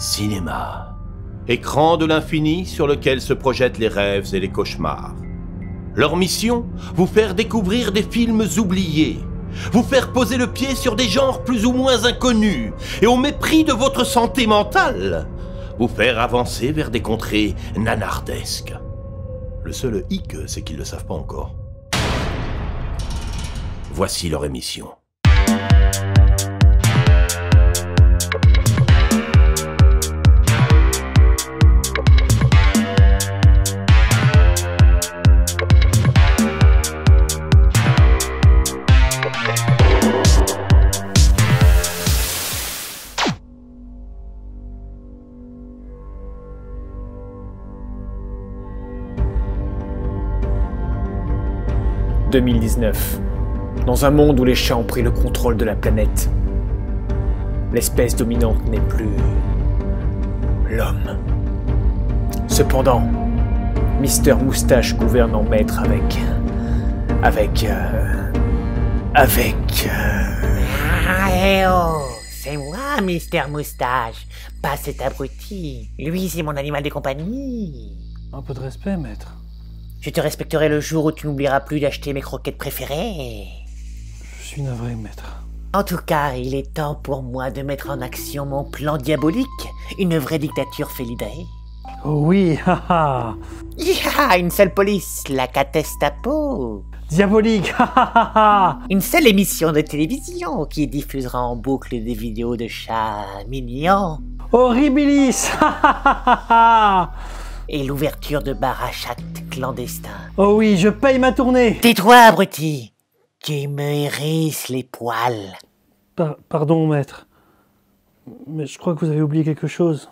Cinéma. Écran de l'infini sur lequel se projettent les rêves et les cauchemars. Leur mission, vous faire découvrir des films oubliés, vous faire poser le pied sur des genres plus ou moins inconnus, et au mépris de votre santé mentale, vous faire avancer vers des contrées nanardesques. Le seul hic, c'est qu'ils ne le savent pas encore. Voici leur émission. « 2019. Dans un monde où les chats ont pris le contrôle de la planète, l'espèce dominante n'est plus l'homme. Cependant, Mister Moustache gouverne en maître C'est moi, Mister Moustache, pas cet abruti. Lui, c'est mon animal de compagnie. Un peu de respect, maître. Je te respecterai le jour où tu n'oublieras plus d'acheter mes croquettes préférées. Je suis navré, maître. En tout cas, il est temps pour moi de mettre en action mon plan diabolique, une vraie dictature félidrée. Oh oui, haha. Yaha, une seule police, la Catestapo. Diabolique, haha. Une seule émission de télévision qui diffusera en boucle des vidéos de chats mignons. Horribilis, haha. Et l'ouverture de bar à chat clandestin. Oh oui, je paye ma tournée. Tais-toi, abruti. Tu me hérisses les poils. Pardon, maître. Mais je crois que vous avez oublié quelque chose.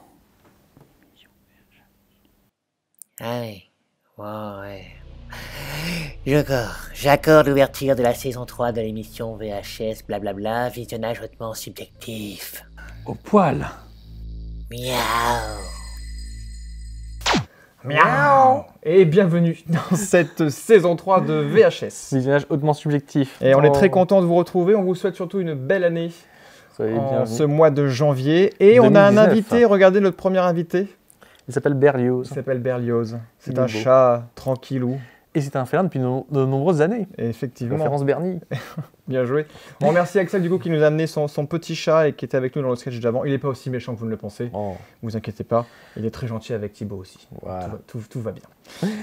Ah oui, ouais. J'accorde l'ouverture de la saison 3 de l'émission VHS blablabla, visionnage hautement subjectif. Au poil. Miaou. Miaou. Et bienvenue dans cette saison 3 de VHS. Visionnage hautement subjectif. Et on est très content de vous retrouver. On vous souhaite surtout une belle année en ce mois de janvier. Et 2019. On a un invité, regardez notre premier invité. Il s'appelle Berlioz. Il s'appelle Berlioz. C'est un chat tranquillou. Et c'est un félin depuis de nombreuses années. Et effectivement. Référence Bernie. Bien joué. On remercie Axel du coup qui nous a amené son petit chat et qui était avec nous dans le sketch d'avant. Il n'est pas aussi méchant que vous ne le pensez. Oh. Vous inquiétez pas. Il est très gentil avec Thibaut aussi. Voilà. Tout va bien.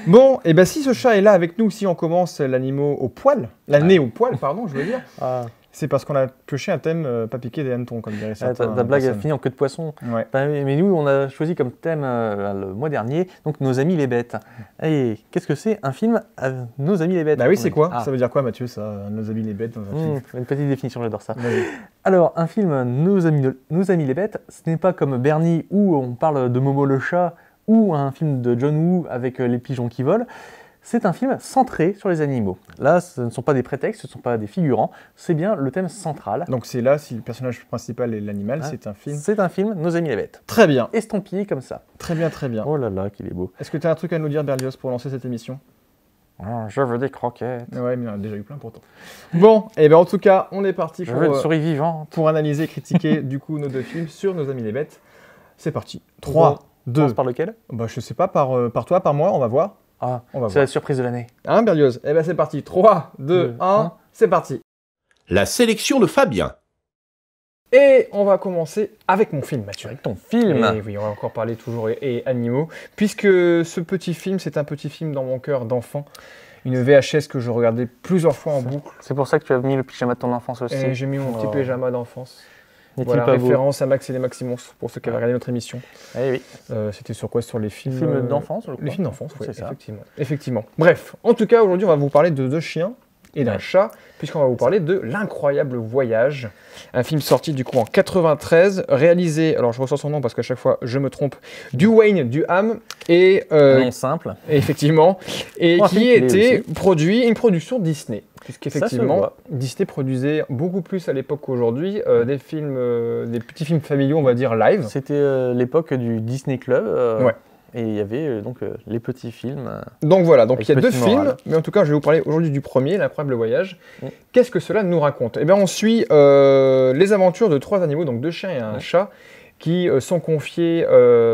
Bon, et ben si ce chat est là avec nous, si on commence l'année au poil, au poil, pardon, je veux dire. C'est parce qu'on a pioché un thème pas piqué des hannetons, comme dirait certains. Ta blague a fini en queue de poisson. Ouais. Mais nous, on a choisi comme thème le mois dernier, donc Nos amis les bêtes. Et qu'est-ce que c'est un film Nos amis les bêtes? Bah oui, c'est quoi? Ça veut dire quoi, Mathieu, ça, Nos amis les bêtes dans un film? Une petite définition, j'adore ça. Alors, un film Nos amis les bêtes, ce n'est pas comme Bernie où on parle de Momo le chat ou un film de John Woo avec les pigeons qui volent. C'est un film centré sur les animaux. Là, ce ne sont pas des prétextes, ce ne sont pas des figurants, c'est bien le thème central. Donc c'est là, si le personnage principal est l'animal, c'est un film... C'est un film, Nos amis les bêtes. Très bien. Estampillé comme ça. Très bien, très bien. Oh là là, qu'il est beau. Est-ce que tu as un truc à nous dire, Berlioz, pour lancer cette émission? Je veux des croquettes. Ouais, mais il y en a déjà eu plein pourtant. Bon, et bien en tout cas, on est parti pour... Je veux une souris vivante. Pour analyser et critiquer du coup nos deux films sur Nos amis les bêtes. C'est parti. 3, 2... On commence par lequel? Bah je sais pas, par toi, par moi, on va voir. Ah, c'est la surprise de l'année. Hein, Berlioz? Eh ben c'est parti. 3, 2, 1, c'est parti. La sélection de Fabien. Et on va commencer avec mon film, Mathieu. Avec ton film. Et oui, on va encore parler toujours et animaux. Puisque ce petit film, c'est un petit film dans mon cœur d'enfant. Une VHS que je regardais plusieurs fois en boucle. C'est pour ça que tu as mis le pyjama de ton enfance aussi. Et j'ai mis mon petit pyjama d'enfance. Voilà, référence à Max et les Maximons, pour ceux qui avaient regardé notre émission. Eh oui. C'était sur quoi? Sur les films d'enfance, je crois. Les films d'enfance, oui, effectivement. Bref, en tout cas, aujourd'hui, on va vous parler de deux chiens et d'un chat, puisqu'on va vous parler de L'Incroyable Voyage, un film sorti du coup en 93, réalisé, alors je ressens son nom parce qu'à chaque fois je me trompe, Duane Duham, et nom simple. Effectivement, et qui était une production Disney. Puisqu'effectivement, Disney produisait beaucoup plus à l'époque qu'aujourd'hui des petits films familiaux, on va dire live. C'était l'époque du Disney Club. Ouais. Et il y avait donc les petits films. Donc voilà, donc il y a deux films, mais en tout cas je vais vous parler aujourd'hui du premier, L'Incroyable Voyage. Qu'est-ce que cela nous raconte? Eh bien on suit les aventures de trois animaux, donc deux chiens et un chat, qui sont confiés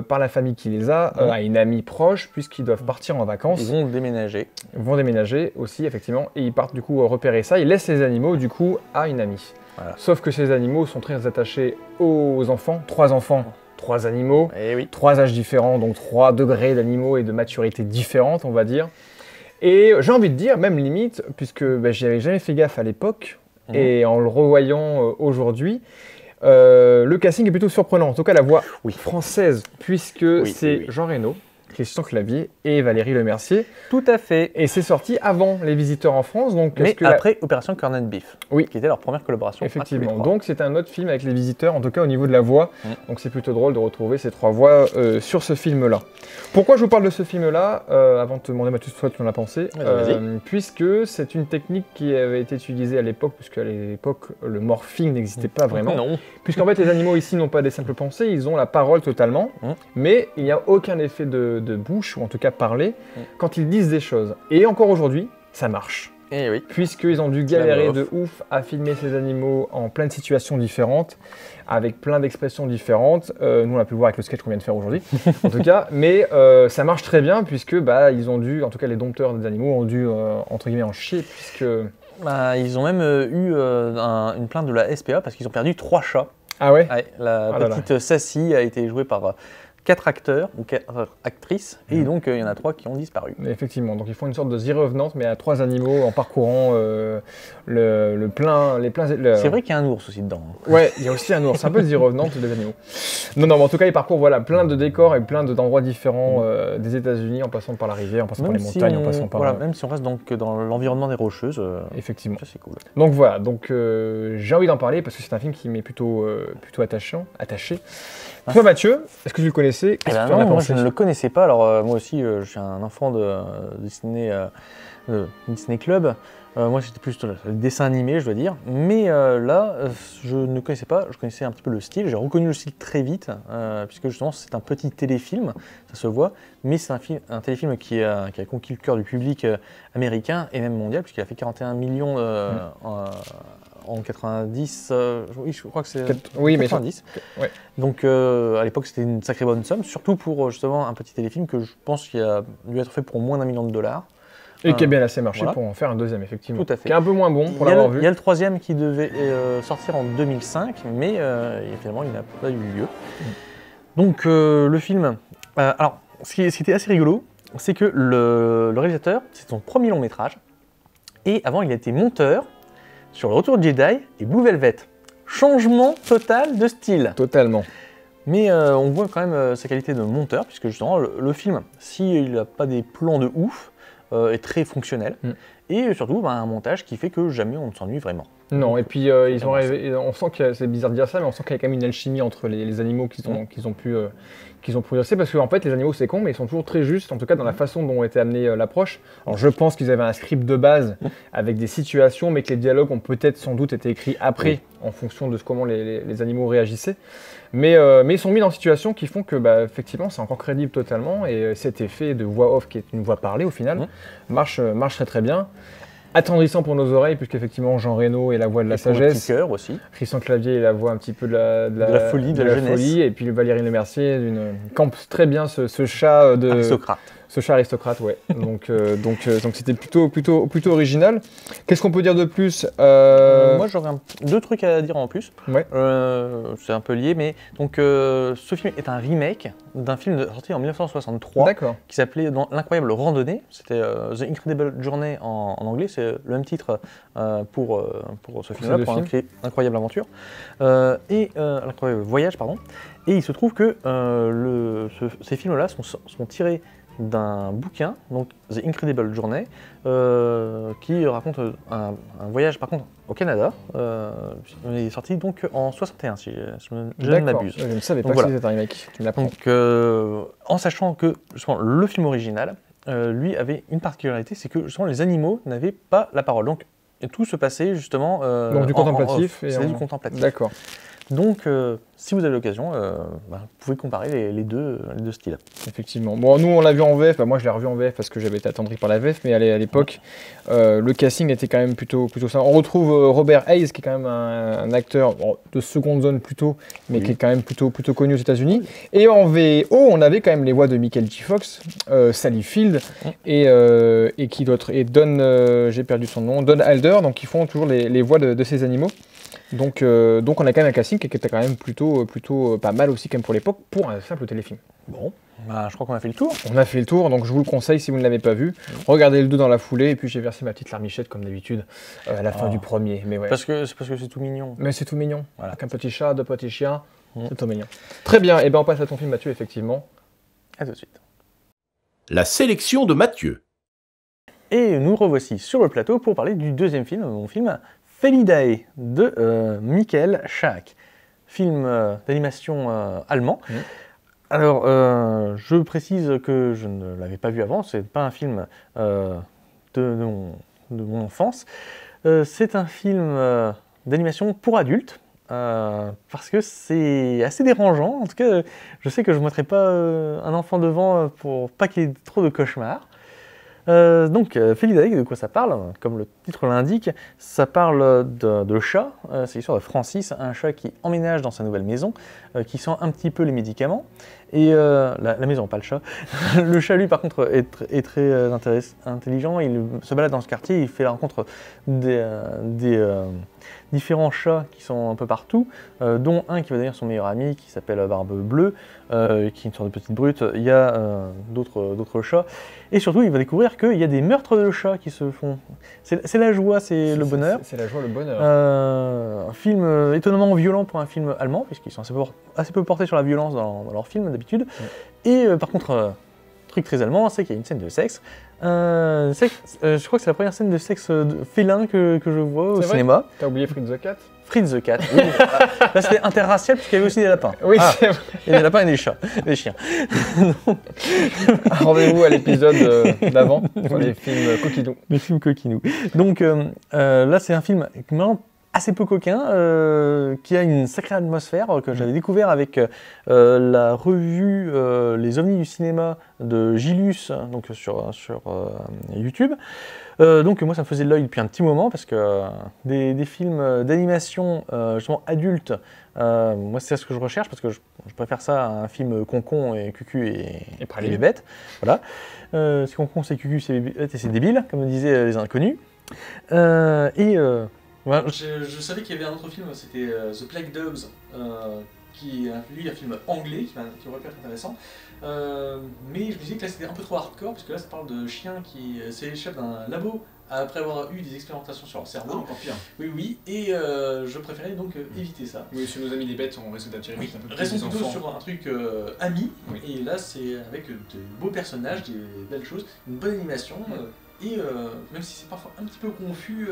par la famille qui les a à une amie proche, puisqu'ils doivent partir en vacances. Ils vont déménager. Ils vont déménager aussi, effectivement, et ils partent du coup repérer ça. Ils laissent les animaux, du coup, à une amie. Voilà. Sauf que ces animaux sont très attachés aux enfants. 3 enfants, 3 animaux, 3 âges différents, donc 3 degrés d'animaux et de maturité différentes, on va dire. Et j'ai envie de dire, même limite, puisque j'y avais jamais fait gaffe à l'époque, et en le revoyant aujourd'hui, le casting est plutôt surprenant. En tout cas, la voix française, puisque c'est Jean Reno, Christian Clavier et Valérie Lemercier. Tout à fait. Et c'est sorti avant Les Visiteurs en France. Donc, mais après Opération Corned Beef, qui était leur première collaboration. Effectivement. Donc c'est un autre film avec Les Visiteurs, en tout cas au niveau de la voix. Donc c'est plutôt drôle de retrouver ces 3 voix sur ce film-là. Pourquoi je vous parle de ce film-là avant de te demander, Mathieu, toi tu en as pensé, puisque c'est une technique qui avait été utilisée à l'époque, puisqu'à l'époque le morphing n'existait pas vraiment. Non. Puisqu'en fait les animaux ici n'ont pas des simples pensées, ils ont la parole totalement, mais il n'y a aucun effet de bouche, ou en tout cas parler, quand ils disent des choses. Et encore aujourd'hui, ça marche. Et oui. Puisqu'ils ont dû galérer de ouf à filmer ces animaux en plein de situations différentes, avec plein d'expressions différentes. Nous, on a pu le voir avec le sketch qu'on vient de faire aujourd'hui, en tout cas. Mais ça marche très bien, puisque ils ont dû, en tout cas les dompteurs des animaux, ont dû, entre guillemets, en chier, puisque... ils ont même eu une plainte de la SPA, parce qu'ils ont perdu 3 chats. Ah ouais, la petite Sassy a été jouée par 4 acteurs ou 4 actrices, et donc il y en a 3 qui ont disparu. Effectivement, donc ils font une sorte de The Revenant, mais à 3 animaux en parcourant les pleins... C'est vrai qu'il y a un ours aussi dedans. Ouais, il y a aussi un ours, c'est un peu The Revenant des animaux. Non, mais en tout cas, ils parcourent plein de décors et plein d'endroits différents des États-Unis, en passant par la rivière, en passant par les montagnes, en passant par... même si on reste donc dans l'environnement des Rocheuses. Effectivement. Ça, c'est cool. Donc voilà, j'ai envie d'en parler parce que c'est un film qui m'est plutôt attaché. Toi, Mathieu, est-ce que tu le connaissais? Non, moi je ne le connaissais pas. Alors moi aussi, je suis un enfant de Disney Club. Moi, c'était plus le dessin animé, je dois dire. Mais là, je ne connaissais pas. Je connaissais un petit peu le style. J'ai reconnu le style très vite, puisque justement, c'est un petit téléfilm, ça se voit. Mais c'est un téléfilm qui a conquis le cœur du public américain et même mondial, puisqu'il a fait 41 millions en 90, oui, je crois que c'est 90. Ouais. Donc à l'époque, c'était une sacrée bonne somme, surtout pour justement un petit téléfilm que je pense qu'il a dû être fait pour moins d'1 million de dollars. Et qui a bien assez marché pour en faire un deuxième, effectivement. Tout à fait. Qui est un peu moins bon pour l'avoir vu. Il y a le 3e qui devait sortir en 2005, mais finalement, il n'a pas eu lieu. Donc le film... alors, ce qui était assez rigolo, c'est que le réalisateur, c'est son premier long métrage, et avant, il a été monteur sur Le Retour de Jedi et Blue Velvet. Changement total de style. Totalement. Mais on voit quand même sa qualité de monteur, puisque justement, le film, s'il n'a pas des plans de ouf, est très fonctionnel. Et surtout, un montage qui fait que jamais on ne s'ennuie vraiment. Non, et puis on sent que c'est bizarre de dire ça, mais on sent qu'il y a quand même une alchimie entre les animaux qu'ils ont pu progresser, parce qu'en fait les animaux c'est con, mais ils sont toujours très justes, en tout cas dans la façon dont a été amenée l'approche. Alors je pense qu'ils avaient un script de base avec des situations, mais que les dialogues ont peut-être sans doute été écrits après, en fonction de comment les animaux réagissaient. Mais ils sont mis dans des situations qui font que effectivement c'est encore crédible totalement, et cet effet de voix off qui est une voix parlée au final marche très très bien. Attendrissant pour nos oreilles, puisqu'effectivement Jean Reno est la voix de la sagesse. Petit cœur aussi. Christian Clavier est la voix un petit peu de la folie, de la jeunesse. Folie, et puis Valérie Lemercier campe très bien ce chat aristocrate. Ce chat aristocrate, ouais. donc c'était plutôt original. Qu'est-ce qu'on peut dire de plus Moi j'aurais 2 trucs à dire en plus. Ouais. C'est un peu lié, mais donc ce film est un remake d'un film sorti en 1963 qui s'appelait L'Incroyable Randonnée. C'était The Incredible Journey en anglais, c'est le même titre pour ce film-là, pour Incroyable Aventure. Et L'Incroyable Voyage, pardon. Et il se trouve que ces films-là sont tirés d'un bouquin, donc The Incredible Journey, qui raconte un voyage par contre au Canada. Il est sorti donc en 61, si je ne m'abuse. Je ne savais pas que c'était un remake. Tu me l'apprends. Donc, en sachant que justement, le film original, lui avait une particularité, c'est que justement les animaux n'avaient pas la parole. Donc tout se passait justement donc du contemplatif. C'est du contemplatif. D'accord. Donc, si vous avez l'occasion, vous pouvez comparer les deux styles. Effectivement. Bon, nous, on l'a vu en VF. Moi, je l'ai revu en VF parce que j'avais été attendri par la VF, mais à l'époque, le casting était quand même plutôt ça. On retrouve Robert Hayes, qui est quand même un acteur de seconde zone plutôt, mais qui est quand même plutôt connu aux États-Unis. Et en VO, on avait quand même les voix de Michael J. Fox, Sally Field et qui d'autre, et Don, j'ai perdu son nom, Don Alder, donc ils font toujours les voix de ces animaux. Donc on a quand même un casting qui était quand même plutôt pas mal aussi quand même pour l'époque, pour un simple téléfilm. Bon, je crois qu'on a fait le tour. On a fait le tour, donc je vous le conseille si vous ne l'avez pas vu. Regardez le 2 dans la foulée, et puis j'ai versé ma petite larmichette comme d'habitude à la fin du premier. Mais ouais. Parce que c'est tout mignon. Mais c'est tout mignon, voilà. Avec un petit chat, deux petits chiens, c'est tout mignon. Très bien, et on passe à ton film Mathieu, effectivement. À tout de suite. La sélection de Mathieu. Et nous revoici sur le plateau pour parler du deuxième film, mon film Felidae de Michael Schaak, film d'animation allemand. Alors, je précise que je ne l'avais pas vu avant, c'est pas un film de mon enfance, c'est un film d'animation pour adultes, parce que c'est assez dérangeant. En tout cas, je sais que je ne mettrai pas un enfant devant pour pas qu'il ait trop de cauchemars. Donc, Felidae, de quoi ça parle? Comme le titre l'indique, ça parle de chat. C'est l'histoire de Francis, un chat qui emménage dans sa nouvelle maison, qui sent un petit peu les médicaments. Et la maison, pas le chat. Le chat, lui, par contre, est très intelligent. Il se balade dans ce quartier, il fait la rencontre des différents chats qui sont un peu partout, dont un qui va devenir son meilleur ami, qui s'appelle Barbe Bleue, qui est une sorte de petite brute. Il y a d'autres chats. Et surtout, il va découvrir qu'il y a des meurtres de chats qui se font. C'est la joie, c'est le bonheur. C'est la joie, le bonheur. Un film étonnamment violent pour un film allemand, puisqu'ils sont assez peu portés sur la violence dans leurs films d'habitude. Et par contre, truc très allemand, c'est qu'il y a une scène de sexe. Je crois que c'est la première scène de sexe félin que je vois au cinéma. T'as oublié Fritz the Cat? Fritz the Cat, oui. Là c'était interracial parce qu'il y avait aussi des lapins. Oui, c'est vrai. Il y a des lapins et des chats, des chiens. Rendez-vous à l'épisode d'avant sur les films coquinous. Les films coquinous. Donc là c'est un film vraiment assez peu coquin, qui a une sacrée atmosphère, que j'avais découvert avec la revue Les OVNIs du cinéma de Gilus, donc sur YouTube. Donc moi ça me faisait de l'œil depuis un petit moment, parce que des films d'animation justement adultes, moi c'est ce que je recherche, parce que je préfère ça à un film concon et cucu et bébête. Voilà. Si concon c'est cucu c'est bébête et c'est débile, comme disaient les inconnus. Ouais, je savais qu'il y avait un autre film, c'était The Plague Dogs, qui est lui un film anglais, qui aurait pu être intéressant. Mais je me disais que là c'était un peu trop hardcore, parce que là ça parle de chiens qui s'échappent d'un labo après avoir eu des expérimentations sur leur cerveau. Ah, encore pire. Oui, et je préférais donc éviter ça. Oui, sur nos amis les bêtes, on risque d'attirer oui, un peu plus restons les plutôt enfants. sur un truc ami, Oui. et là c'est avec de beaux personnages, des belles choses, une bonne animation. Et même si c'est parfois un petit peu confus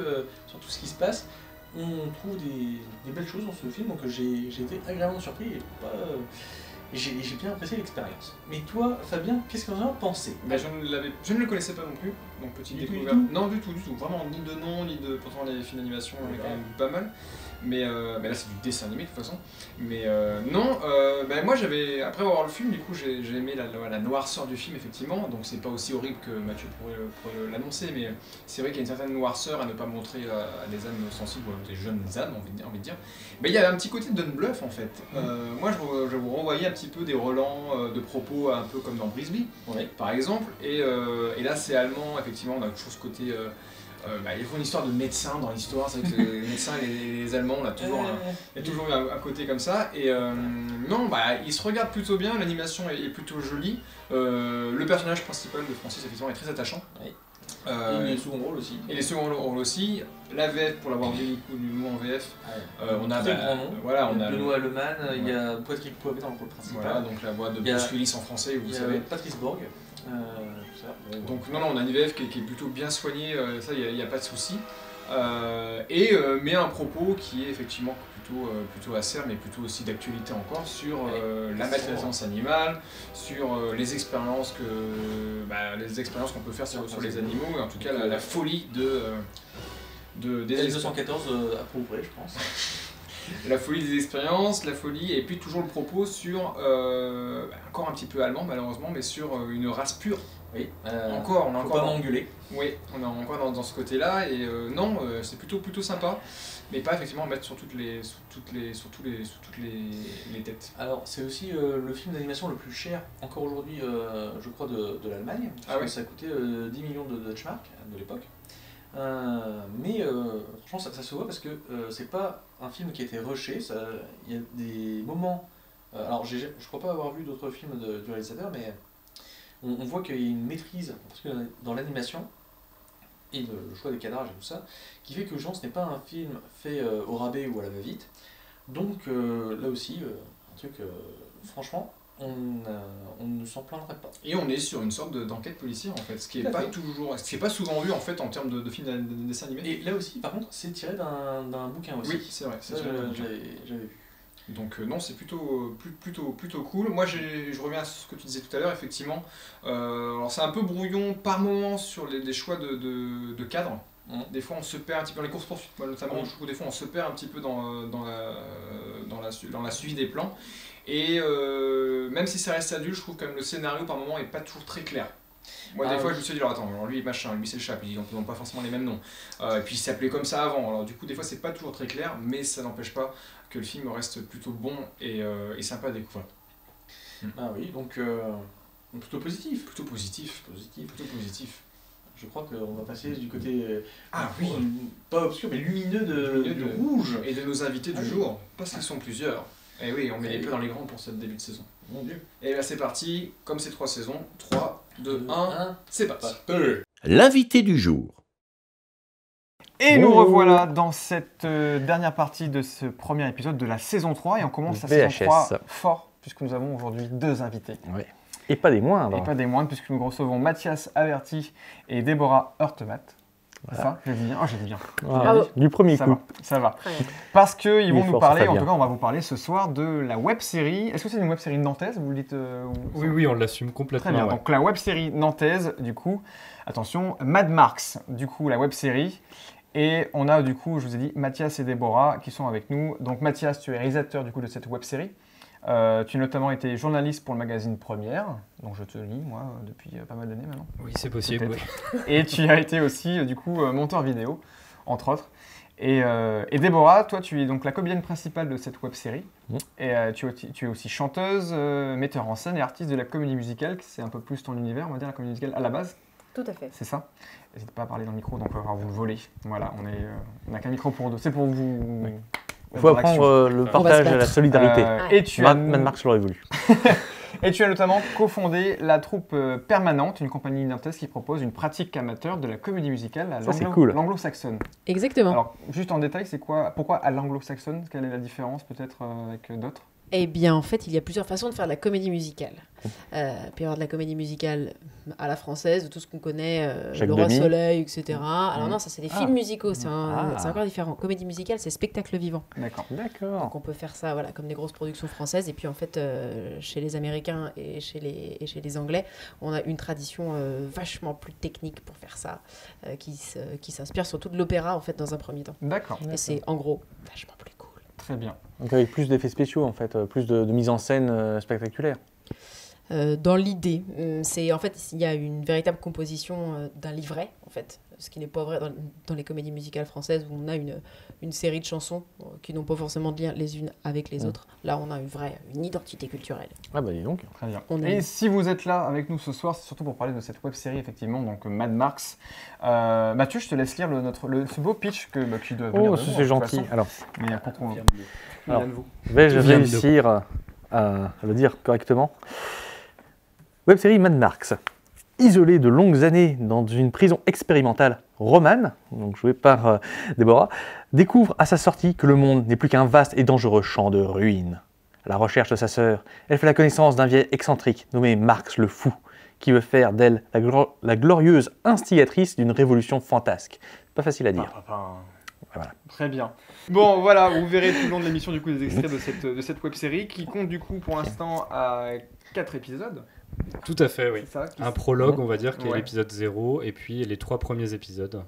sur tout ce qui se passe, on trouve des belles choses dans ce film, donc j'ai été agréablement surpris et j'ai bien apprécié l'expérience. Mais toi, Fabien, qu'est-ce que vous en avez pensé? Je ne le connaissais pas non plus, donc petite découverte. Non, du tout. Vraiment, ni de nom, ni de. Pourtant, les films d'animation, on est quand même pas mal. Mais là, c'est du dessin animé de toute façon. Mais non, moi j'avais. Après avoir le film, du coup, j'ai aimé la noirceur du film, effectivement. Donc, c'est pas aussi horrible que Mathieu pourrait l'annoncer, mais c'est vrai qu'il y a une certaine noirceur à ne pas montrer à des âmes sensibles, ou à des jeunes âmes, envie de dire. Mais il y a un petit côté de Bluff en fait. Moi, je vous renvoyais un petit peu des relents de propos, un peu comme dans Brisby, par exemple. Et là, c'est allemand, effectivement, on a toujours ce côté. Il faut une histoire de médecin dans l'histoire, c'est vrai que les médecins et les Allemands, il y a toujours eu un côté comme ça, et non, ils se regardent plutôt bien, l'animation est plutôt jolie, le personnage principal de Francis, effectivement, est très attachant. Et les seconds rôles aussi. Et les seconds rôles aussi, la VF, pour l'avoir vu nous en VF, on a très grand nom. Voilà, on a Benoît Lemann, il y a Patrick Poivet dans le rôle principal. Voilà, donc la voix de Bruce Willis en français, vous savez. Patrice Borg. Donc non, on a une VF qui est plutôt bien soignée, ça il n'y a pas de souci. Mais un propos qui est effectivement plutôt acerbe, mais plutôt aussi d'actualité encore sur la maltraitance animale, sur les expériences qu'on peut faire sur les animaux, et en tout cas la folie des 214 approuverait, je pense. La folie des expériences, la folie, et puis toujours le propos sur, encore un petit peu allemand malheureusement, mais sur une race pure. Oui, on a encore pas m'engueuler. Oui, on est encore dans ce côté-là, et non, c'est plutôt sympa, mais pas effectivement mettre sur toutes les têtes. Alors c'est aussi le film d'animation le plus cher encore aujourd'hui, je crois, de l'Allemagne. Ah ouais. Ça a coûté 10 millions de Deutschmark de l'époque. Mais franchement ça se voit parce que c'est pas un film qui a été rushé. Il y a des moments. Alors je crois pas avoir vu d'autres films du réalisateur, mais on voit qu'il y a une maîtrise parce que dans l'animation et le choix des cadrages et tout ça, qui fait que genre ce n'est pas un film fait au rabais ou à la va-vite. Donc là aussi, un truc, franchement, on ne s'en plaindrait pas. Et on est sur une sorte d'enquête policière en fait, ce qui est pas souvent vu en fait en termes de films de dessins animés. Et là aussi, par contre, c'est tiré d'un bouquin aussi. Oui, c'est vrai. J'avais vu. Donc non, c'est plutôt cool. Moi, je reviens à ce que tu disais tout à l'heure, effectivement. Alors c'est un peu brouillon par moment sur des choix de cadre. Des fois, on se perd un petit peu dans les courses-poursuites, notamment. Je trouve des fois, on se perd un petit peu dans la suivi des plans. Et même si ça reste adulte, je trouve quand même le scénario par moment est pas toujours très clair. Moi, des fois, je me suis dit, alors attends, lui machin, lui c'est le chat, puis ils n'ont pas forcément les mêmes noms. Et puis il s'appelait comme ça avant. Alors du coup, des fois, c'est pas toujours très clair, mais ça n'empêche pas que le film reste plutôt bon et sympa à découvrir. Ah oui, donc plutôt positif. Plutôt positif. Je crois qu'on va passer du côté oui, pas obscur mais lumineux de rouge. Et de nos invités du jour, parce qu'ils sont plusieurs. Et oui, on met les peu dans les grands pour ce début de saison. Mon Dieu. Et là c'est parti, comme c'est 3 saisons, 3, 2, 1, c'est parti. L'invité du jour. Et nous revoilà dans cette dernière partie de ce premier épisode de la saison 3, et on commence la saison 3 fort, puisque nous avons aujourd'hui 2 invités. Oui. Et pas des moindres. Et pas des moindres, puisque nous recevons Mathias Averti et Déborah Heurtemat. Voilà. Ça, j'ai dit bien. Oh, j'ai dit bien. Du premier coup. Ça va. Parce qu'ils vont nous parler, en tout cas, on va vous parler ce soir de la web-série. Est-ce que c'est une web-série nantaise, vous le dites Oui, on l'assume complètement. Très bien. Donc la web-série nantaise, du coup, attention, Mad Marks, du coup, la web-série. Et on a, du coup, je vous ai dit, Mathias et Déborah qui sont avec nous. Donc Mathias, tu es réalisateur, du coup, de cette web-série. Tu as notamment été journaliste pour le magazine Première, donc je te lis, moi, depuis pas mal d'années maintenant. Oui, c'est possible, oui. Et tu as été aussi, du coup, monteur vidéo, entre autres. Et Déborah, toi, tu es donc la comédienne principale de cette web-série. Et tu es aussi chanteuse, metteur en scène et artiste de la comédie musicale, c'est un peu plus ton univers, on va dire, la comédie musicale à la base. Tout à fait. C'est ça. N'hésitez pas à parler dans le micro, donc on va vous le voler. Voilà, on n'a qu'un micro pour deux. C'est pour vous... Oui. Il faut apprendre le partage et la solidarité. Et tu as... Mad Marks l'aurait voulu. Et tu as notamment cofondé la troupe Permanente, une compagnie nantaise qui propose une pratique amateur de la comédie musicale à l'anglo-saxonne. Exactement. Alors, juste en détail, c'est quoi, pourquoi à l'anglo-saxonne? Quelle est la différence peut-être avec d'autres? Eh bien, en fait, il y a plusieurs façons de faire de la comédie musicale. Il peut y avoir de la comédie musicale à la française, de tout ce qu'on connaît, Le Roi Soleil, etc. Alors non, ça c'est des films musicaux, c'est encore différent. Comédie musicale, c'est spectacle vivant. D'accord. Donc on peut faire ça comme des grosses productions françaises. Et puis en fait, chez les Américains et chez les Anglais, on a une tradition vachement plus technique pour faire ça, qui s'inspire surtout de l'opéra en fait dans un premier temps. D'accord. Et c'est en gros vachement plus cool. Très bien. Donc avec plus d'effets spéciaux en fait, plus de mise en scène spectaculaire. Dans l'idée, en fait il y a une véritable composition d'un livret en fait, ce qui n'est pas vrai dans les comédies musicales françaises où on a une série de chansons qui n'ont pas forcément de lien les unes avec les autres. Là on a une identité culturelle. Ah bah dis donc. Très bien. Et si vous êtes là avec nous ce soir, c'est surtout pour parler de cette web série effectivement, donc Mad Marks. Mathieu, je te laisse lire ce beau pitch qui doit venir. Oh, c'est gentil. Alors, vais-je réussir à le dire correctement? Web série Mad Marks. Isolé de longues années dans une prison expérimentale, Roman, donc joué par Déborah, découvre à sa sortie que le monde n'est plus qu'un vaste et dangereux champ de ruines. À la recherche de sa sœur, elle fait la connaissance d'un vieil excentrique nommé Marks le Fou, qui veut faire d'elle la glorieuse instigatrice d'une révolution fantasque. Pas facile à dire. Voilà. Très bien. Bon, voilà, vous verrez tout le long de l'émission du coup des extraits de cette web-série qui compte du coup pour l'instant à 4 épisodes. Tout à fait, oui. Un prologue, on va dire, qui est Ouais. l'épisode 0, et puis les 3 premiers épisodes.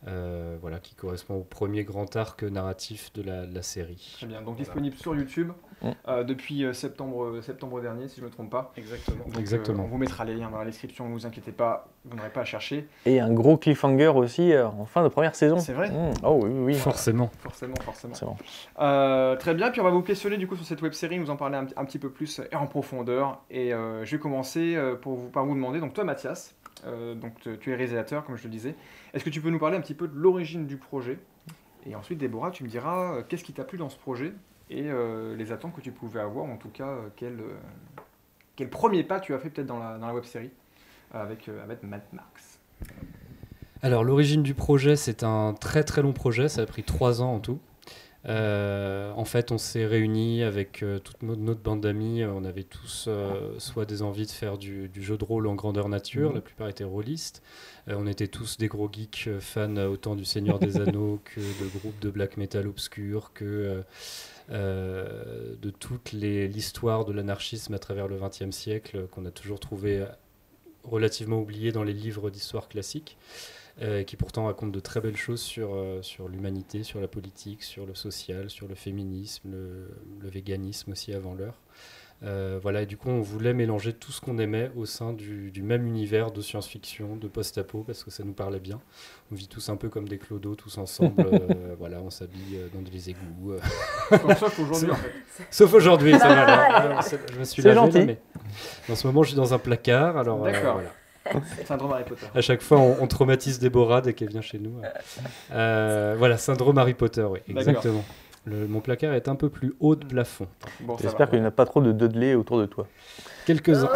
voilà, qui correspond au premier grand arc narratif de la série. Très bien, donc disponible sur YouTube depuis septembre dernier, si je ne me trompe pas. Exactement. Donc, Exactement. on vous mettra les liens dans la description, ne vous inquiétez pas, vous n'aurez pas à chercher. Et un gros cliffhanger aussi en fin de première saison. C'est vrai Oh oui, oui. Forcément. Forcément. Forcément. Très bien, puis on va vous questionner du coup sur cette web-série, nous en parler un petit peu plus et en profondeur. Et je vais commencer par vous demander, donc toi Mathias, donc tu es réalisateur comme je le disais, est-ce que tu peux nous parler un petit peu de l'origine du projet? Et ensuite Déborah, tu me diras qu'est-ce qui t'a plu dans ce projet et les attentes que tu pouvais avoir, en tout cas quel premier pas tu as fait peut-être dans la web-série avec Mad Max. Alors l'origine du projet, c'est un très très long projet, ça a pris 3 ans en tout. En fait, on s'est réunis avec toute notre bande d'amis. On avait tous soit des envies de faire du jeu de rôle en grandeur nature, la plupart étaient rôlistes. On était tous des gros geeks fans autant du Seigneur des Anneaux que de groupes de black metal obscurs, que de toute l'histoire de l'anarchisme à travers le XXe siècle, qu'on a toujours trouvé relativement oublié dans les livres d'histoire classiques. Qui pourtant raconte de très belles choses sur l'humanité, sur la politique, sur le social, sur le féminisme, le véganisme aussi avant l'heure. Voilà, et du coup, on voulait mélanger tout ce qu'on aimait au sein du même univers de science-fiction, de post-apo, parce que ça nous parlait bien. On vit tous un peu comme des clodos, tous ensemble. Voilà, on s'habille dans des égouts. Sauf aujourd'hui, en fait. Sauf aujourd'hui, ça va. Je me suis lavé, gentil. mais en ce moment, je suis dans un placard. Alors, D'accord. voilà. Syndrome Harry Potter. À chaque fois, on traumatise Déborah dès qu'elle vient chez nous. Voilà, syndrome Harry Potter, oui, exactement. Mon placard est un peu plus haut de plafond. Bon, J'espère qu'il n'y a pas trop de Dudley autour de toi. Quelques-uns.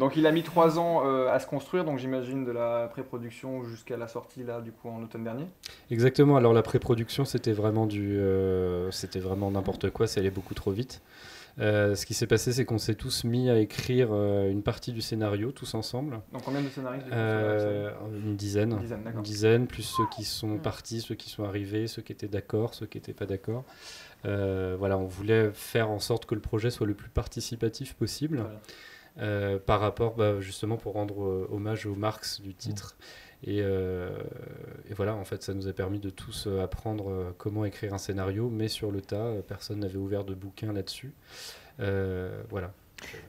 Donc il a mis 3 ans à se construire, donc j'imagine de la pré-production jusqu'à la sortie là, du coup en automne dernier. Exactement. Alors la pré-production, c'était vraiment n'importe quoi, ça allait beaucoup trop vite. Ce qui s'est passé, c'est qu'on s'est tous mis à écrire une partie du scénario, tous ensemble. Donc combien de scénaristes Une dizaine. D'accord. Une dizaine, plus ceux qui sont partis, ceux qui sont arrivés, ceux qui étaient d'accord, ceux qui n'étaient pas d'accord. Voilà, on voulait faire en sorte que le projet soit le plus participatif possible, par rapport, justement, pour rendre hommage au Marx du titre. Et voilà, en fait, ça nous a permis de tous apprendre comment écrire un scénario, mais sur le tas, personne n'avait ouvert de bouquin là-dessus. Voilà.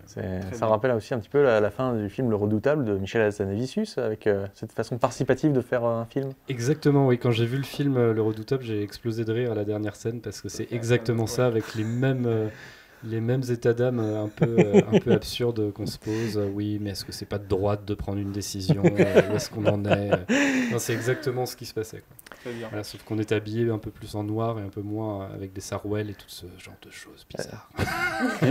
Ça rappelle aussi un petit peu la fin du film Le Redoutable de Michel Hazanavicius, avec cette façon participative de faire un film. Exactement, oui. Quand j'ai vu le film Le Redoutable, j'ai explosé de rire à la dernière scène, parce que c'est exactement ça, avec les mêmes états d'âme un peu absurdes qu'on se pose. Oui, mais est-ce que c'est pas de droite de prendre une décision? Où est-ce qu'on en est? Non, c'est exactement ce qui se passait, quoi. Très bien. Voilà, sauf qu'on est habillé un peu plus en noir et un peu moins avec des sarouels et tout ce genre de choses bizarres.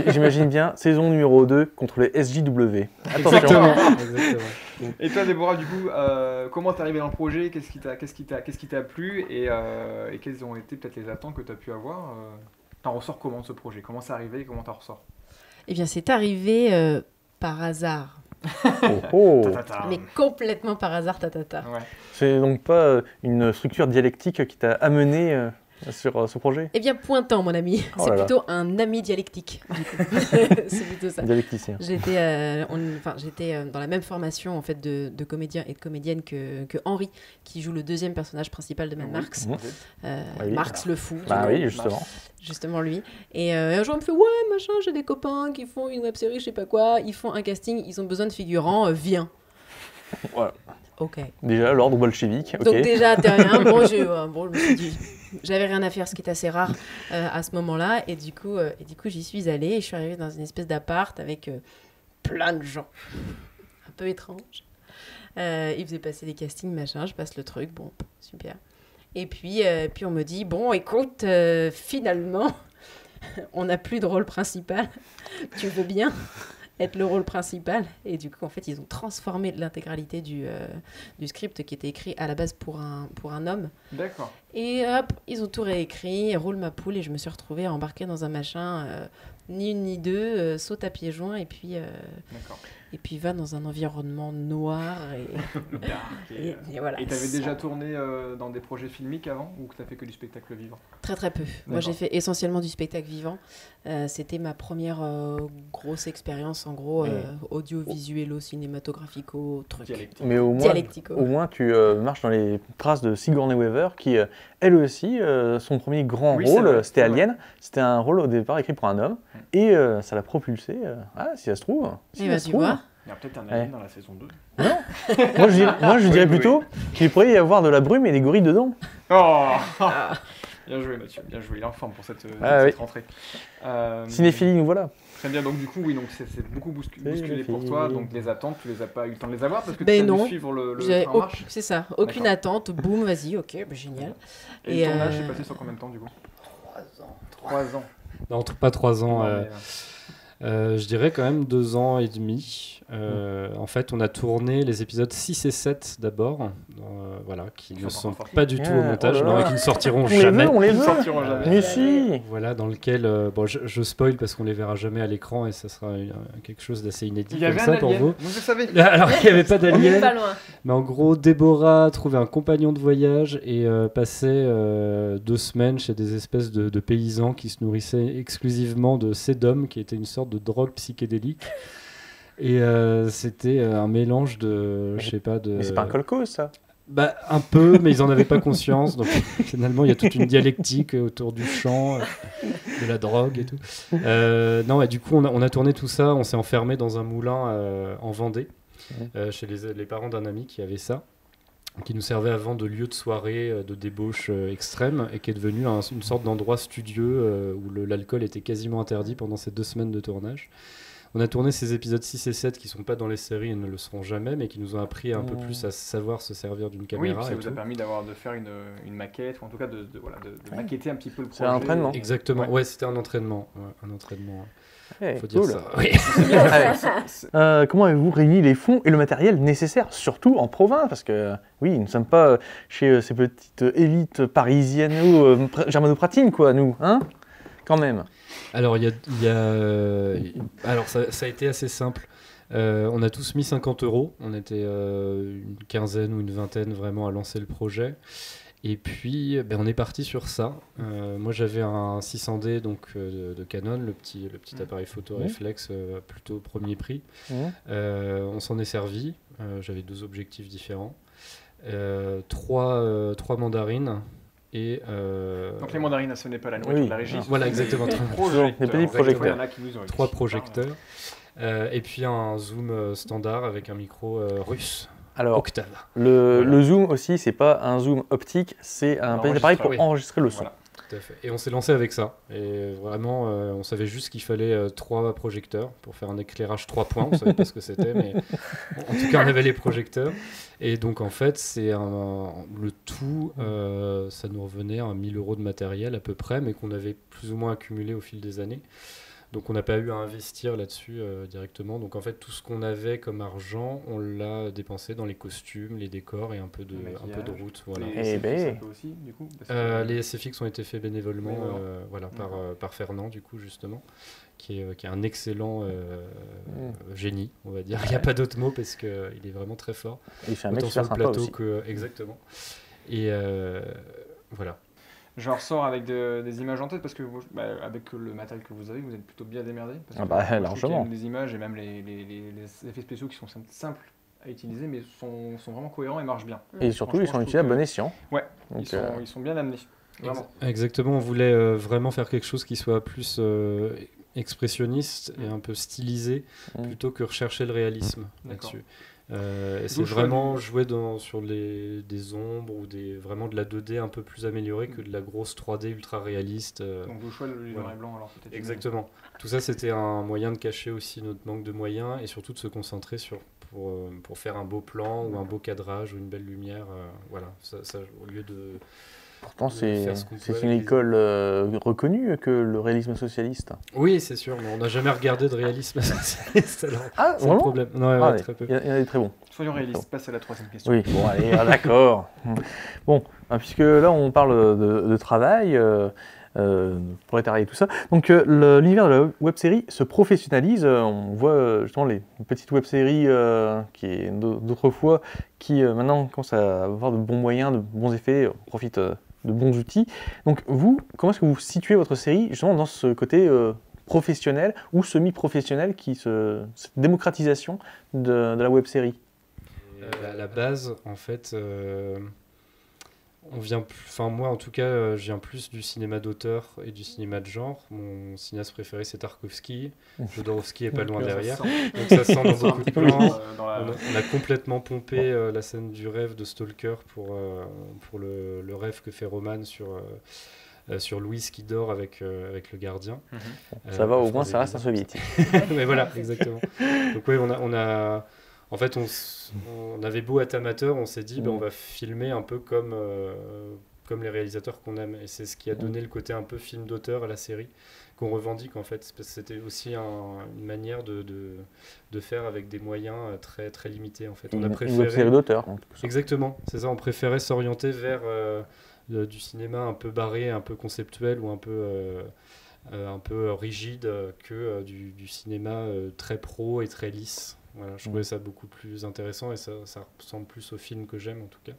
J'imagine bien, saison numéro 2 contre les SJW. Attention. Exactement. Et toi Déborah, du coup, comment t'es arrivé dans le projet? Qu'est-ce qui t'a plu et quelles ont été peut-être les attentes que tu as pu avoir? T'en ressors comment de ce projet? Comment c'est arrivé et comment t'en ressors? Eh bien, c'est arrivé par hasard. Mais complètement par hasard, tatata. Ouais. C'est donc pas une structure dialectique qui t'a amené sur ce projet? Eh bien, pointant, mon ami. Oh c'est là là. plutôt un ami dialectique, du coup. C'est plutôt ça. Dialecticien. J'étais dans la même formation en fait, de comédiens et de comédiennes que Henri, qui joue le deuxième personnage principal de Mad Max. Oui. Marx le fou. Bah oui, justement. Justement lui. Et un jour, il me fait ouais, machin, j'ai des copains qui font une web-série, je sais pas quoi. Ils font un casting, ils ont besoin de figurants, viens. Voilà. Ok. Déjà, l'ordre bolchevique. Donc déjà, t'es rien. Bon, je me suis dit, j'avais rien à faire, ce qui est assez rare à ce moment-là. Et du coup, j'y suis allée et je suis arrivée dans une espèce d'appart avec plein de gens. Un peu étrange. Ils faisaient passer des castings, machin. Je passe le truc. Bon, super. Et puis on me dit, bon, écoute, finalement, on n'a plus de rôle principal. Tu veux bien être le rôle principal? Et du coup, en fait, ils ont transformé l'intégralité du script qui était écrit à la base pour un homme. D'accord. Et hop, ils ont tout réécrit, roule ma poule, et je me suis retrouvée embarquée dans un machin, ni une ni deux, saute à pieds joints, et puis... D'accord. et puis va dans un environnement noir et voilà. Et t'avais déjà tourné dans des projets filmiques avant ou que t'as fait que du spectacle vivant? Très très peu. Moi j'ai fait essentiellement du spectacle vivant. C'était ma première grosse expérience en gros audiovisuelo-cinématographico truc. Mais au moins tu marches dans les traces de Sigourney Weaver qui elle aussi son premier grand rôle c'était Alien. C'était un rôle au départ écrit pour un homme et ça l'a propulsé. Si ça se trouve. Si ça se trouve. Il y a peut-être un alien dans la saison 2. Non. Moi je dirais plutôt qu'il pourrait y avoir de la brume et des gorilles dedans. Oh Bien joué Mathieu, bien joué. Il est en forme pour cette rentrée. Cinéphilie, nous voilà. Très bien, donc du coup, oui, donc c'est beaucoup bousculé pour toi. Donc les attentes, tu les as pas eu le temps de les avoir parce que tu as dû suivre le train en marche. C'est ça, aucune attente, boum, vas-y, ok, génial. Et le tournage s'est passé sur combien de temps du coup? 3 ans. Non, pas 3 ans. Je dirais quand même 2 ans et demi. En fait, on a tourné les épisodes 6 et 7 d'abord, qui ne sont pas du tout au montage, et qui ne sortiront jamais. On les veut. Mais si. Voilà, dans lequel, je spoil parce qu'on les verra jamais à l'écran et ça sera quelque chose d'assez inédit comme ça pour vous. Vous le savez. Alors qu'il n'y avait pas d'alien. Pas loin. Mais en gros, Déborah trouvait un compagnon de voyage et passait 2 semaines chez des espèces de paysans qui se nourrissaient exclusivement de sédum, qui était une sorte de drogue psychédélique. Et c'était un mélange de, je sais pas, de... Mais c'est pas un colco, ça? Bah, un peu, mais ils en avaient pas conscience. Donc finalement, il y a toute une dialectique autour du chant, de la drogue et tout. Non, et du coup, on a tourné tout ça. On s'est enfermé dans un moulin en Vendée, chez les parents d'un ami qui avait ça, qui nous servait avant de lieu de soirée, de débauche extrême, et qui est devenu une sorte d'endroit studieux où l'alcool était quasiment interdit pendant ces 2 semaines de tournage. On a tourné ces épisodes 6 et 7 qui ne sont pas dans les séries et ne le seront jamais, mais qui nous ont appris un peu plus à savoir se servir d'une caméra. Oui, ça vous a permis de faire une maquette, ou en tout cas de maquetter un petit peu le projet. C'est un entraînement. Exactement, ouais, c'était un entraînement. Faut dire cool. ça. Oui. Comment avez-vous réuni les fonds et le matériel nécessaires, surtout en province? Parce que oui, nous ne sommes pas chez ces petites élites parisiennes ou germanopratines, quoi, nous, hein? Quand même. Alors, alors ça a été assez simple. On a tous mis 50 €. On était une quinzaine ou une vingtaine vraiment à lancer le projet. Et puis, on est parti sur ça. Moi, j'avais un 600D donc, de Canon, le petit appareil photo réflexe, plutôt premier prix. On s'en est servi. J'avais 2 objectifs différents. 3 mandarines. Donc les mandarines, ce n'est pas la nourriture de la régie. Voilà, exactement. Des petits projecteurs. 3 projecteurs. Et puis un zoom standard avec un micro russe. Alors, Octave. Le zoom aussi, c'est pas un zoom optique, c'est un petit appareil pour enregistrer le son. Voilà, tout à fait. Et on s'est lancé avec ça. Et vraiment, on savait juste qu'il fallait 3 projecteurs pour faire un éclairage 3 points. On savait pas ce que c'était, mais en tout cas, on avait les projecteurs. Et donc, en fait, le tout, ça nous revenait à 1 000 € de matériel à peu près, mais qu'on avait plus ou moins accumulé au fil des années. Donc on n'a pas eu à investir là-dessus directement. Donc en fait, tout ce qu'on avait comme argent, on l'a dépensé dans les costumes, les décors et un peu de route. Voilà. Les SFX aussi, du coup les SFX ont été faits bénévolement par Fernand, du coup, justement, qui est un excellent génie, on va dire. Il n'y a pas d'autre mot parce qu'il est vraiment très fort. Et c'est un mec super sympa aussi. Exactement. Et voilà. Je ressors avec des images en tête parce que avec le matériel que vous avez, vous êtes plutôt bien démerdé. Largement. Il y a des images et même les effets spéciaux qui sont simples à utiliser, mais sont vraiment cohérents et marchent bien. Et surtout, ils sont utilisés à bon escient. Ouais, donc, ils sont bien amenés. Vraiment. Exactement, on voulait vraiment faire quelque chose qui soit plus expressionniste et un peu stylisé plutôt que rechercher le réalisme là-dessus. C'est vraiment jouer sur des ombres ou vraiment de la 2D un peu plus améliorée que de la grosse 3D ultra réaliste. Donc le choix du noir et blanc alors peut-être. Exactement. Tout ça c'était un moyen de cacher aussi notre manque de moyens et surtout de se concentrer pour faire un beau plan ou un beau cadrage ou une belle lumière. Voilà, ça, au lieu de... Pourtant, c'est une école reconnue que le réalisme socialiste. Oui, c'est sûr, mais on n'a jamais regardé de réalisme socialiste. Alors, c'est un problème. Non, très peu. Il y en a des très bons. Soyons réalistes, passe à la 3e question. Oui, bon, allez, d'accord. Bon, puisque là, on parle de travail, prolétariat et tout ça. Donc l'univers de la web-série se professionnalise. On voit justement les petites web-séries qui d'autrefois qui maintenant commencent à avoir de bons moyens, de bons effets, on profite de bons outils. Donc vous, comment est-ce que vous situez votre série justement dans ce côté professionnel ou semi-professionnel, cette démocratisation de la web-série? À la base, en fait, moi en tout cas, je viens plus du cinéma d'auteur et du cinéma de genre. Mon cinéaste préféré, c'est Tarkovsky. Jodorowsky est pas loin derrière. Donc ça sent dans beaucoup de plans. On a complètement pompé la scène du rêve de Stalker pour le rêve que fait Roman sur Louise qui dort avec le gardien. Ça va, au moins ça reste un soviétique. Mais voilà, exactement. Donc oui, en fait, on avait beau être amateur, on s'est dit on va filmer un peu comme les réalisateurs qu'on aime. Et c'est ce qui a donné le côté un peu film d'auteur à la série, qu'on revendique en fait. Parce que c'était aussi une manière de faire avec des moyens très, très limités. En fait. On a préféré... Une série d'auteur. Exactement, c'est ça. On préférait s'orienter vers du cinéma un peu barré, un peu conceptuel ou un peu rigide que du cinéma très pro et très lisse. Voilà, je trouvais ça beaucoup plus intéressant et ça ressemble plus au film que j'aime en tout cas.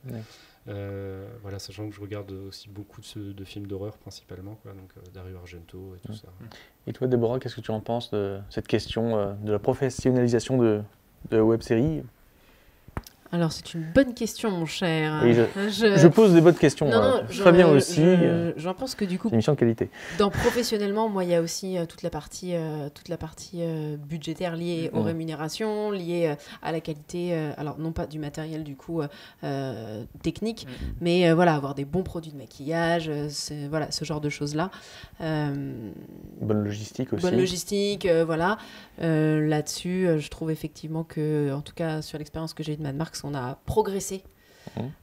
Voilà, sachant que je regarde aussi beaucoup de films d'horreur principalement, quoi, donc Dario Argento et tout ça. Et toi, Déborah, qu'est-ce que tu en penses de cette question de la professionnalisation de la web-série? Alors, c'est une bonne question, mon cher. Oui, je pose des bonnes questions. Très bien aussi. J'en pense que du coup, c'est une émission de qualité. Dans professionnellement, moi, il y a aussi toute la partie budgétaire liée aux rémunérations, liée à la qualité, alors non pas du matériel du coup technique, mais voilà, avoir des bons produits de maquillage, voilà, ce genre de choses-là. Bonne logistique aussi. Bonne logistique, voilà. Là-dessus, je trouve effectivement que, en tout cas sur l'expérience que j'ai eue de Mad Max, on a progressé.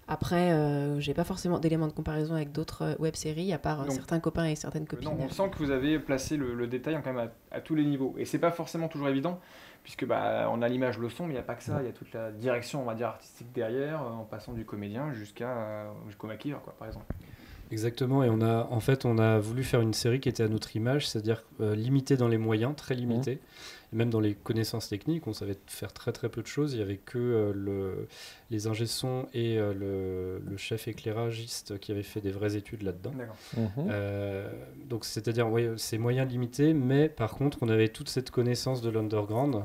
Après, j'ai pas forcément d'éléments de comparaison avec d'autres web-séries, à part certains copains et certaines copines. Non, on sent que vous avez placé le détail quand même à tous les niveaux. Et c'est pas forcément toujours évident, puisque on a l'image, le son, mais il n'y a pas que ça. Il y a toute la direction, on va dire, artistique derrière, en passant du comédien jusqu'au maquilleur, quoi, par exemple. Exactement, et on a voulu faire une série qui était à notre image, c'est-à-dire limitée dans les moyens, très limitée. Et même dans les connaissances techniques, on savait faire très très peu de choses. Il n'y avait que les ingé-sons et le chef éclairagiste qui avait fait des vraies études là-dedans. Donc c'est-à-dire, ces moyens limités, mais par contre, on avait toute cette connaissance de l'underground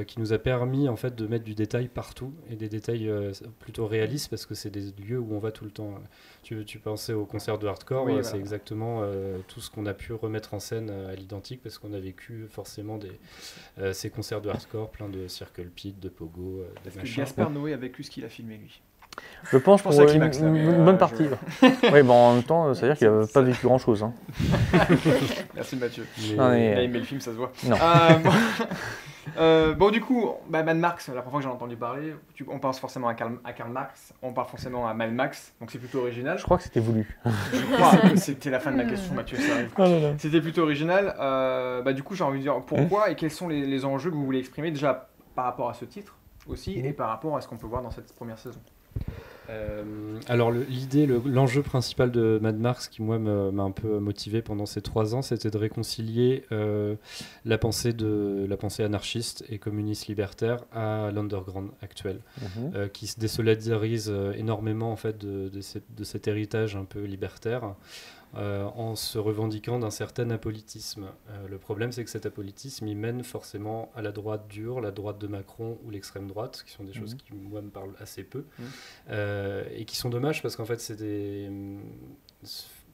qui nous a permis en fait de mettre du détail partout et des détails plutôt réalistes parce que c'est des lieux où on va tout le temps. Tu pensais au concert de hardcore, c'est exactement tout ce qu'on a pu remettre en scène à l'identique parce qu'on a vécu forcément ces concerts de hardcore plein de circle pit, de pogo, de machins. Gaspard Noé a vécu ce qu'il a filmé lui. Je pense pour une bonne partie. Oui, en même temps, ça veut dire qu'il n'a pas vécu grand-chose. Hein. Merci Mathieu. Il a aimé le film, ça se voit. Non. Bon, du coup, Mad Max, la première fois que j'en ai entendu parler, on pense forcément à Karl Marx, on parle forcément à Mad Max, donc c'est plutôt original. Je crois que c'était voulu. Je crois que c'était la fin de ma question, Mathieu, ça arrive. C'était plutôt original. Du coup, j'ai envie de dire pourquoi et quels sont les enjeux que vous voulez exprimer, déjà par rapport à ce titre aussi, et par rapport à ce qu'on peut voir dans cette première saison. Alors l'enjeu principal de Mad Max qui moi m'a un peu motivé pendant ces 3 ans, c'était de réconcilier la pensée anarchiste et communiste libertaire à l'underground actuel, qui se désolidarise énormément en fait de cet héritage un peu libertaire. En se revendiquant d'un certain apolitisme. Le problème, c'est que cet apolitisme, il mène forcément à la droite dure, la droite de Macron ou l'extrême droite, qui sont des choses qui, moi, me parlent assez peu, et qui sont dommages parce qu'en fait, c'est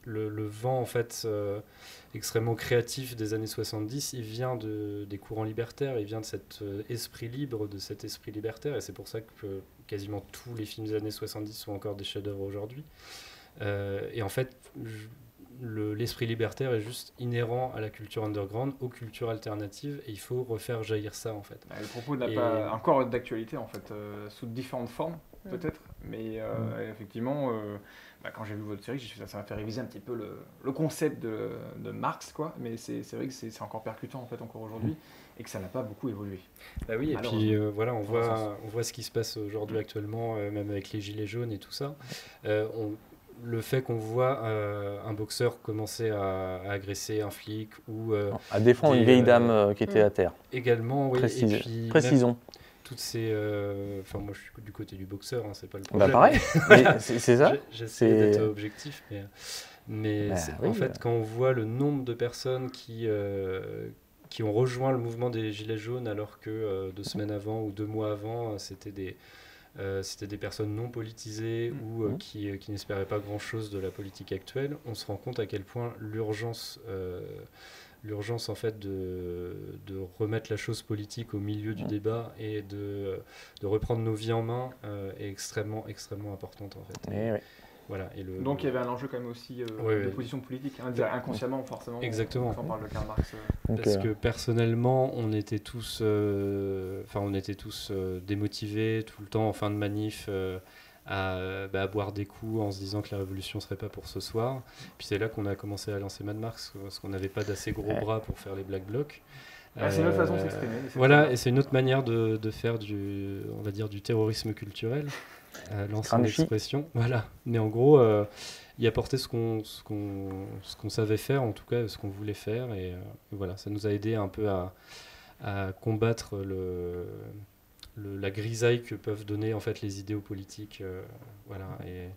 le vent, en fait, extrêmement créatif des années 70, il vient des courants libertaires, il vient de cet esprit libre, de cet esprit libertaire, et c'est pour ça que quasiment tous les films des années 70 sont encore des chefs-d'œuvre aujourd'hui. Et en fait, l'esprit libertaire est juste inhérent à la culture underground, aux cultures alternatives, et il faut refaire jaillir ça en fait. Le propos n'a pas encore d'actualité en fait, sous différentes formes peut-être, mais effectivement, quand j'ai vu votre série, ça m'a fait réviser un petit peu le concept de Marx, quoi, mais c'est vrai que c'est encore percutant en fait encore aujourd'hui, et que ça n'a pas beaucoup évolué. Bah oui, et puis voilà, on voit ce qui se passe aujourd'hui actuellement, même avec les gilets jaunes et tout ça. le fait qu'on voit un boxeur commencer à agresser un flic ou à défendre une vieille dame qui était à terre. Également, oui. Précisons. Toutes ces, enfin moi je suis du côté du boxeur, hein, c'est pas le problème. Bah pareil, c'est ça. J'essaie d'être objectif, mais en fait quand on voit le nombre de personnes qui ont rejoint le mouvement des Gilets jaunes alors que 2 semaines avant ou 2 mois avant, c'était des personnes non politisées ou qui n'espéraient pas grand-chose de la politique actuelle, on se rend compte à quel point l'urgence en fait de remettre la chose politique au milieu du débat et de reprendre nos vies en main est extrêmement importante en fait. Voilà, donc il y avait un enjeu quand même aussi de position politique, inconsciemment forcément. Exactement. Quand on parle de Karl Marx. Parce que personnellement, on était tous démotivés tout le temps en fin de manif à boire des coups en se disant que la révolution serait pas pour ce soir. Puis c'est là qu'on a commencé à lancer Mad Max parce qu'on n'avait pas d'assez gros bras pour faire les Black Blocs. C'est une autre façon de s'exprimer. Voilà, et c'est une autre manière de faire on va dire du terrorisme culturel. L'ancienne expression, voilà. Mais en gros, y apporter ce qu'on savait faire, en tout cas ce qu'on voulait faire, et voilà, ça nous a aidé un peu à combattre la grisaille que peuvent donner en fait les idéaux politiques, voilà, et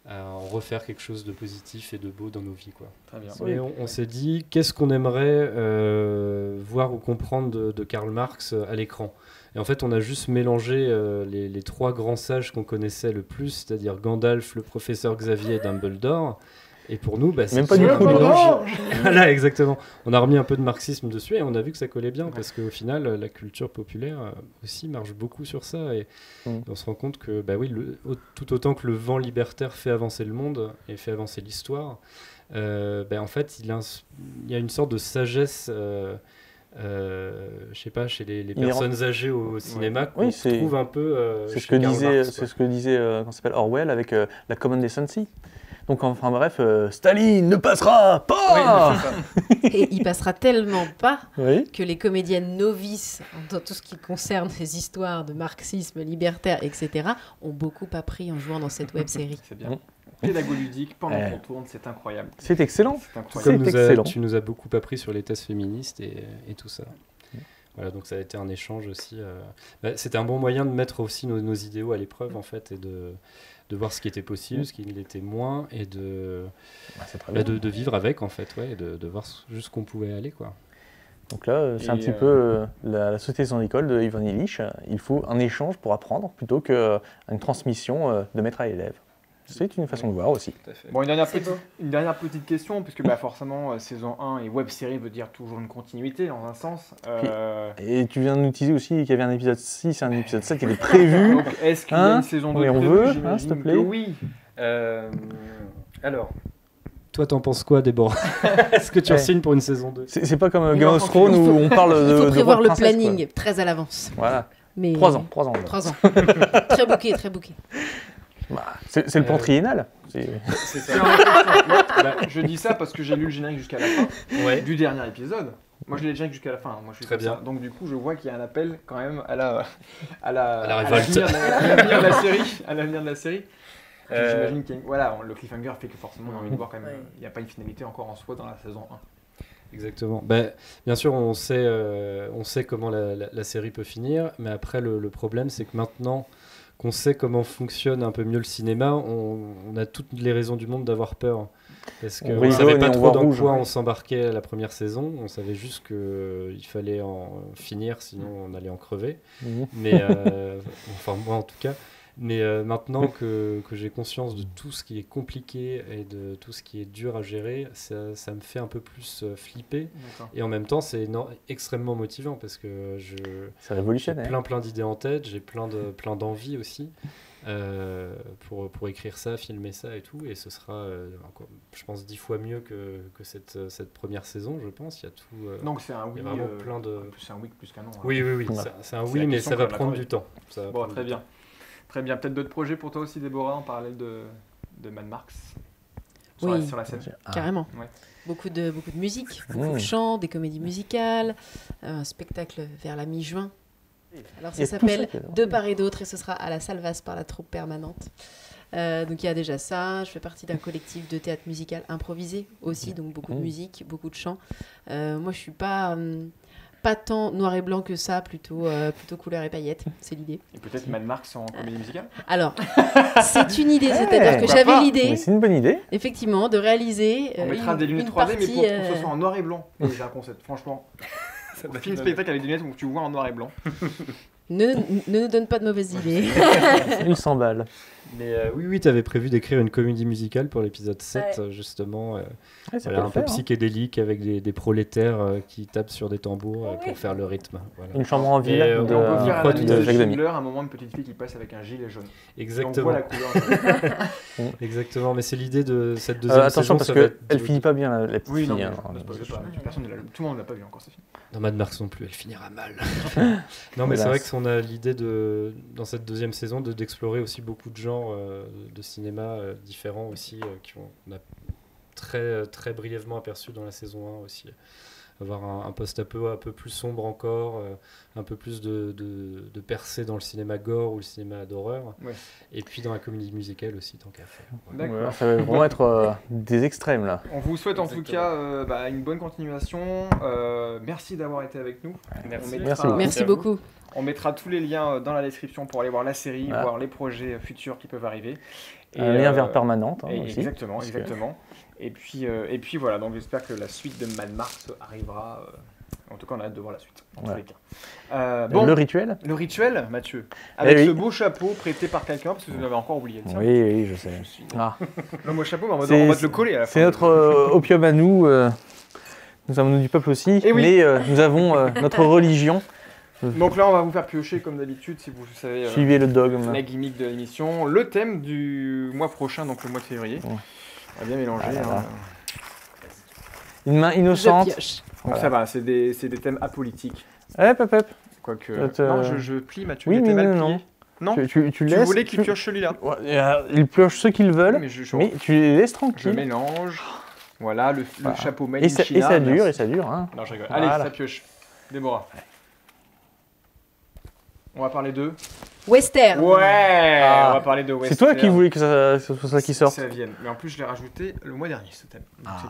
à en refaire quelque chose de positif et de beau dans nos vies, quoi. Très bien. Et on s'est dit, qu'est-ce qu'on aimerait voir ou comprendre de Karl Marx à l'écran. Et en fait, on a juste mélangé les 3 grands sages qu'on connaissait le plus, c'est-à-dire Gandalf, le professeur Xavier et Dumbledore. Et pour nous, c'est même pas du tout mélange. Voilà, exactement. On a remis un peu de marxisme dessus et on a vu que ça collait bien parce qu'au final, la culture populaire aussi marche beaucoup sur ça. Et on se rend compte que, tout autant que le vent libertaire fait avancer le monde et fait avancer l'histoire, en fait, il y a une sorte de sagesse. Je sais pas, chez les personnes âgées au cinéma, qu'on trouve un peu. C'est ce que disait comment s'appelle Orwell avec la Common Decency. Donc enfin bref, Staline ne passera pas. Et il passera tellement pas que les comédiennes novices dans tout ce qui concerne ces histoires de marxisme libertaire, etc., ont beaucoup appris en jouant dans cette web-série. C'est bien. Pédago-ludique, pendant qu'on tourne, c'est incroyable. C'est excellent. Tu nous as beaucoup appris sur les thèses féministes et tout ça. Voilà, donc ça a été un échange aussi. C'était un bon moyen de mettre aussi nos idéaux à l'épreuve en fait et de voir ce qui était possible, ce qui l'était moins et de vivre avec en fait, et de voir jusqu'où on pouvait aller, quoi. Donc là, c'est un petit peu la société sans école de Ivan Illich. Il faut un échange pour apprendre plutôt qu'une transmission de maître à élève. C'est une façon de voir aussi. Bon, une dernière petite question, puisque forcément, saison 1 et web-série veut dire toujours une continuité dans un sens. Et tu viens de nous teaser aussi qu'il y avait un épisode 6 et un épisode 7 qui était prévu. Donc, est-ce qu'il y a une saison 2 on veut, s'il te plaît. Oui. Alors, toi, t'en penses quoi, Déborah? Est-ce que tu re-signes pour une saison 2? C'est pas comme Game of Thrones où on parle de. Il faut prévoir le planning très à l'avance. Voilà. Mais 3 ans. 3 ans. Très booké, très booké. C'est le plan triennal. C'est ça. Je dis ça parce que j'ai lu le générique jusqu'à la fin du dernier épisode. Moi, je l'ai le générique jusqu'à la fin. Moi, je suis très bien. Ça. Donc, du coup, je vois qu'il y a un appel quand même à la révolte. À l'avenir de la série. J'imagine que le cliffhanger fait que forcément, on a envie de voir quand même. Il n'y a pas une finalité encore en soi dans la saison 1. Exactement. Bien sûr, on sait comment la série peut finir, mais après, le problème, c'est que maintenant qu'on sait comment fonctionne un peu mieux le cinéma, on a toutes les raisons du monde d'avoir peur. Parce qu'on ne savait pas trop dans quoi on s'embarquait à la première saison. On savait juste qu'il fallait en finir, sinon on allait en crever. Mais, enfin moi en tout cas. Mais maintenant que j'ai conscience de tout ce qui est compliqué et de tout ce qui est dur à gérer, ça me fait un peu plus flipper. Et en même temps, c'est extrêmement motivant parce que j'ai plein d'idées en tête, j'ai plein d'envies aussi pour écrire ça, filmer ça et tout. Et ce sera, je pense, 10 fois mieux que cette première saison, je pense. Il y a tout. Donc c'est un oui. Il y a vraiment plein de. C'est un oui plus qu'un non. Oui. C'est un oui, mais ça va prendre du temps. Bon, très bien. Très bien. Peut-être d'autres projets pour toi aussi, Déborah, en parallèle de Mad Max sur la scène. Carrément. Beaucoup de musique, beaucoup de chants, des comédies musicales, un spectacle vers la mi-juin. Alors ça s'appelle De part et d'autre et ce sera à la Salvas par la troupe permanente. Donc il y a déjà ça. Je fais partie d'un collectif de théâtre musical improvisé aussi, donc beaucoup de musique, beaucoup de chants. Moi, je suis pas tant noir et blanc que ça, plutôt couleur et paillettes, c'est l'idée. Et peut-être Mad Max en comédie musicale. Alors, c'est une idée, c'est-à-dire que j'avais l'idée, c'est une bonne idée, effectivement, de réaliser on mettra des lunettes 3D, mais pour que ce soit en noir et blanc. C'est un concept, franchement. Un film spectacle avec des lunettes où tu vois en noir et blanc. Ne nous donne pas de mauvaises idées. Il s'emballe. Mais oui, tu avais prévu d'écrire une comédie musicale pour l'épisode 7, justement. Voilà, un peu psychédélique avec des prolétaires qui tapent sur des tambours pour faire le rythme. Voilà. Une chambre en ville on peut faire de Jacques Demy. À un moment, une petite fille qui passe avec un gilet jaune. Exactement. Et on voit la couleur. Exactement, mais c'est l'idée de cette deuxième attention, saison. parce qu'elle finit pas bien, la petite oui, non, fille. Tout le monde l'a pas vu encore, cette fille. Dans Mad Max non plus, elle finira mal. Non, mais c'est vrai qu'on a l'idée dans cette deuxième saison d'explorer aussi beaucoup de genres de cinéma différents aussi, qu'on a très, très brièvement aperçu dans la saison 1 aussi. Avoir un post-apo un peu plus sombre encore, un peu plus de percée dans le cinéma gore ou le cinéma d'horreur, et puis dans la comédie musicale aussi, tant qu'à faire. D'accord. Ouais, ça va vraiment être des extrêmes là. On vous souhaite en tout cas une bonne continuation. Merci d'avoir été avec nous. Merci beaucoup. On mettra tous les liens dans la description pour aller voir la série, voir les projets futurs qui peuvent arriver. Et un lien vers Permanente aussi. Exactement. Et puis voilà, donc j'espère que la suite de Mad Max arrivera. En tout cas, on a hâte de voir la suite, en tous les cas. Le rituel. Le rituel, Mathieu. Avec ce beau chapeau prêté par quelqu'un, parce que vous l'avez encore oublié. Oui, je sais. Le beau chapeau, on va te le coller à la fin. C'est notre opium à nous. Nous avons du peuple aussi, mais nous avons notre religion. Donc là, on va vous faire piocher comme d'habitude, si vous savez. Suivez le dogme. La gimmick de l'émission. Le thème du mois prochain, donc le mois de février. On va bien mélanger. Une main innocente. Donc ça va, c'est des thèmes apolitiques. Hop. Quoique. Non, je plie, Mathieu. Oui, mais mal non. plié. Non. Tu laisses. Voulais qu'ils piochent celui-là. Ils piochent ceux qu'ils veulent, mais tu les laisses tranquilles. Je mélange. Voilà, le chapeau Made in China. Et ça dure. Hein. Non, je rigole. Allez, ça pioche. Déborah. On va parler de... Western. Ouais, on va parler de western. C'est toi qui voulais que ce soit ça qui sorte. Ça vienne. Mais en plus, je l'ai rajouté le mois dernier, ce thème.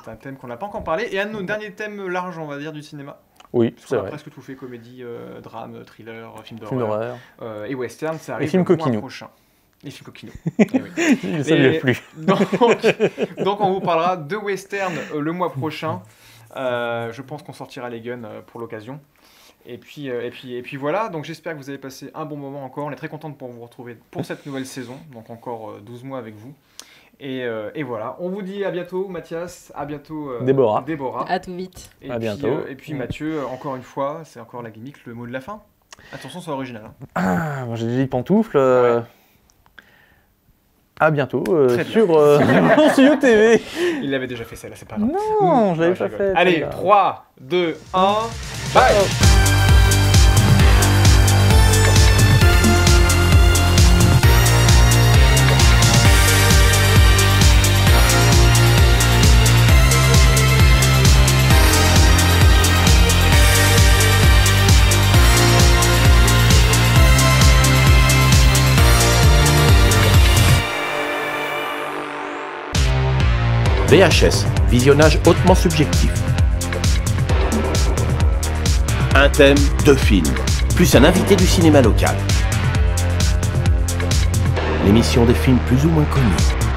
C'est un thème qu'on n'a pas encore parlé. Et un de nos derniers thèmes larges, on va dire, du cinéma. Oui, c'est vrai. On a presque tout fait, comédie, drame, thriller, film d'horreur. Et western, ça arrive le mois prochain. Les films coquinous. Ça ne l'est plus. Donc, on vous parlera de western le mois prochain. Je pense qu'on sortira les guns pour l'occasion. Et puis voilà, donc j'espère que vous avez passé un bon moment encore. On est très content de pouvoir vous retrouver pour cette nouvelle saison, donc encore 12 mois avec vous. Et voilà, on vous dit à bientôt Mathias, à bientôt Déborah. À tout vite. À bientôt. Et puis Mathieu, encore une fois, c'est encore la gimmick, le mot de la fin. Attention, c'est original. Moi j'ai dit pantoufle. À bientôt sur Studio TV. Il l'avait déjà fait celle-là, c'est pas grave. Non, je l'avais pas fait. Allez, 3, 2, 1, bye. VHS, visionnage hautement subjectif. Un thème, 2 films, plus un invité du cinéma local. L'émission des films plus ou moins connus.